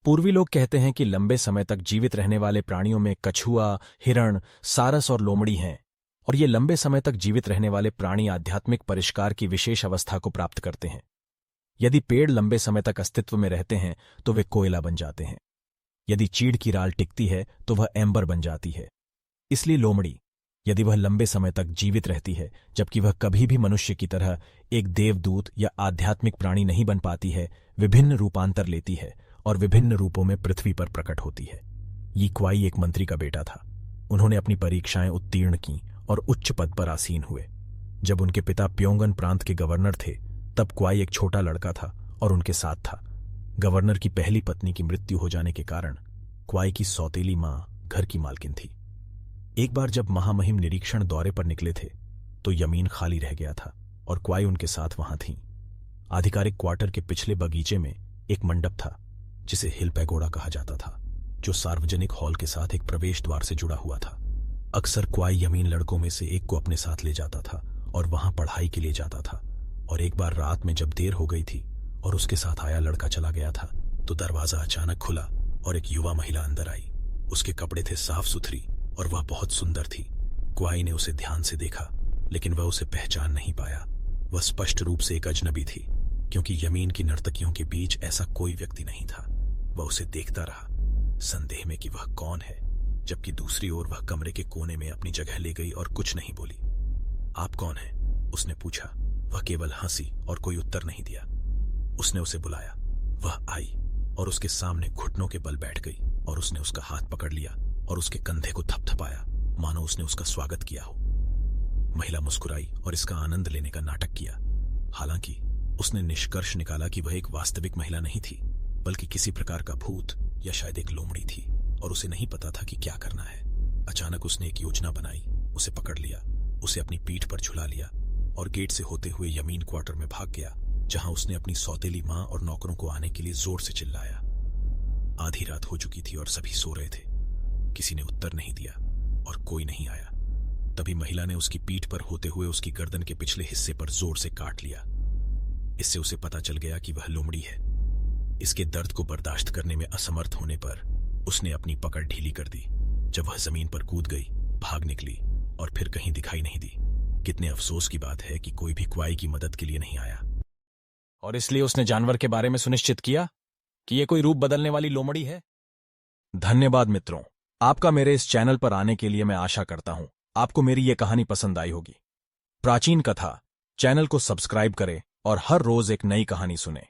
पूर्वी लोग कहते हैं कि लंबे समय तक जीवित रहने वाले प्राणियों में कछुआ, हिरण, सारस और लोमड़ी हैं, और ये लंबे समय तक जीवित रहने वाले प्राणी आध्यात्मिक परिष्कार की विशेष अवस्था को प्राप्त करते हैं। यदि पेड़ लंबे समय तक अस्तित्व में रहते हैं तो वे कोयला बन जाते हैं। यदि चीड़ की राल टिकती है तो वह एम्बर बन जाती है। इसलिए लोमड़ी, यदि वह लंबे समय तक जीवित रहती है, जबकि वह कभी भी मनुष्य की तरह एक देवदूत या आध्यात्मिक प्राणी नहीं बन पाती है, विभिन्न रूपांतर लेती है और विभिन्न रूपों में पृथ्वी पर प्रकट होती है। यी क्वाई एक मंत्री का बेटा था। उन्होंने अपनी परीक्षाएं उत्तीर्ण की और उच्च पद पर आसीन हुए। जब उनके पिता प्योंगन प्रांत के गवर्नर थे, तब क्वाई एक छोटा लड़का था और उनके साथ था। गवर्नर की पहली पत्नी की मृत्यु हो जाने के कारण क्वाई की सौतेली मां घर की मालकिन थी। एक बार जब महामहिम निरीक्षण दौरे पर निकले थे तो यमीन खाली रह गया था और क्वाई उनके साथ वहां थी। आधिकारिक क्वार्टर के पिछले बगीचे में एक मंडप था जिसे हिल पैगोडा कहा जाता था, जो सार्वजनिक हॉल के साथ एक प्रवेश द्वार से जुड़ा हुआ था। अक्सर क्वाई यमीन लड़कों में से एक को अपने साथ ले जाता था और वहां पढ़ाई के लिए जाता था। और एक बार रात में जब देर हो गई थी और उसके साथ आया लड़का चला गया था, तो दरवाजा अचानक खुला और एक युवा महिला अंदर आई। उसके कपड़े थे साफ सुथरी और वह बहुत सुंदर थी। क्वाई ने उसे ध्यान से देखा, लेकिन वह उसे पहचान नहीं पाया। वह स्पष्ट रूप से एक अजनबी थी, क्योंकि यमीन की नर्तकियों के बीच ऐसा कोई व्यक्ति नहीं था। वह उसे देखता रहा, संदेह में कि वह कौन है, जबकि दूसरी ओर वह कमरे के कोने में अपनी जगह ले गई और कुछ नहीं बोली। आप कौन हैं? उसने पूछा। वह केवल हंसी और कोई उत्तर नहीं दिया। उसने उसे बुलाया। वह आई और उसके सामने घुटनों के बल बैठ गई और उसने उसका हाथ पकड़ लिया और उसके कंधे को थपथपाया, मानो उसने उसका स्वागत किया हो। महिला मुस्कुराई और इसका आनंद लेने का नाटक किया। हालांकि उसने निष्कर्ष निकाला कि वह एक वास्तविक महिला नहीं थी, बल्कि किसी प्रकार का भूत या शायद एक लोमड़ी थी, और उसे नहीं पता था कि क्या करना है। अचानक उसने एक योजना बनाई, उसे पकड़ लिया, उसे अपनी पीठ पर झुला लिया और गेट से होते हुए यमीन क्वार्टर में भाग गया, जहां उसने अपनी सौतेली मां और नौकरों को आने के लिए जोर से चिल्लाया। आधी रात हो चुकी थी और सभी सो रहे थे। किसी ने उत्तर नहीं दिया और कोई नहीं आया। तभी महिला ने उसकी पीठ पर होते हुए उसकी गर्दन के पिछले हिस्से पर जोर से काट लिया। इससे उसे पता चल गया कि वह लोमड़ी है। इसके दर्द को बर्दाश्त करने में असमर्थ होने पर उसने अपनी पकड़ ढीली कर दी। जब वह जमीन पर कूद गई, भाग निकली और फिर कहीं दिखाई नहीं दी। कितने अफसोस की बात है कि कोई भी क्वाई की मदद के लिए नहीं आया। और इसलिए उसने जानवर के बारे में सुनिश्चित किया कि यह कोई रूप बदलने वाली लोमड़ी है। धन्यवाद मित्रों, आपका मेरे इस चैनल पर आने के लिए। मैं आशा करता हूं आपको मेरी यह कहानी पसंद आई होगी। प्राचीन कथा चैनल को सब्सक्राइब करें और हर रोज एक नई कहानी सुने।